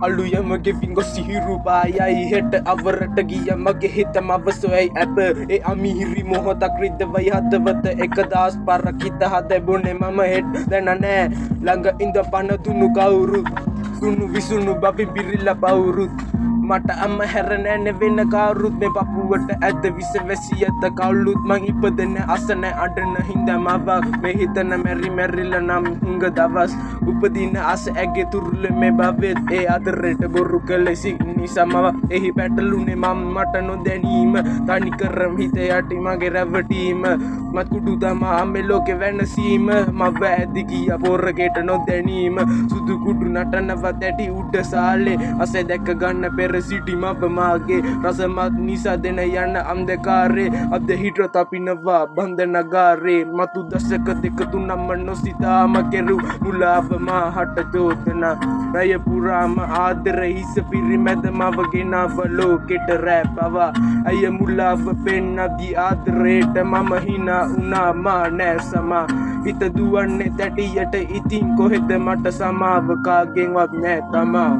අලුයම ගෙවින් ගොස් සිහිරු පායයි හෙට අවරට ගිය මගේ හිතම අවසොයයි ඇප ඒ අමිහිරි මොහොතක් රිද්දවයි හදවත එකදාස් පරක් හිත හදැබුණේ මම හෙට දැන නෑ ළඟ ඉඳ පන දුන්නු කවුරුත් සුණු විසුණු බබි බිරිල්ල බවුරුත් මට අම්ම හැර නෑනෙ වෙන කවුරුත් මේ පපුවට ඇද විස වැසියත කවුලුත් මං ඉපදෙන අසන අඩන හින්දා මවක් මේ හිතන මැරි මැරිල නම් හුඟ දවස් උපදින අස ඇගේ තුරුල මේ බවෙත් ඒ අදරට බොරු කළ නිසාමව එහි පැටලුනේ මම මට නොදැනීම තනි කරම් හිත යටි මගේ රැවටීම මත් කුඩු තමා මේ ලෝකෙ වෙනසීම මව ඇදි ගිය පොරකට නොදැනීම සුදු කුඩු නටනවත් ඇටි උඩ සාලේ අසේ දැක ගන්න පෙර සිටි මව මාගේ රසමත් නිසා දෙන යන අන්ධකාරේ අද හිටත් අපි නවා බන්ධනගාරේ මතු දශක දෙක තුනම නොසිතාම කෙරු මුලාව මාහට චෝදනා රය පුරාම ආදර හිස පිරිමැද මවගේ නව ලෝකෙට රැපවා අය මුලාව පෙන්නදී ආදරේට මම හිනා උනා මා නෑ සමා හිත දුවන්නේ තැටියට ඉතින් කොහෙද මට සමාව කාගෙන්වත් නෑ තමා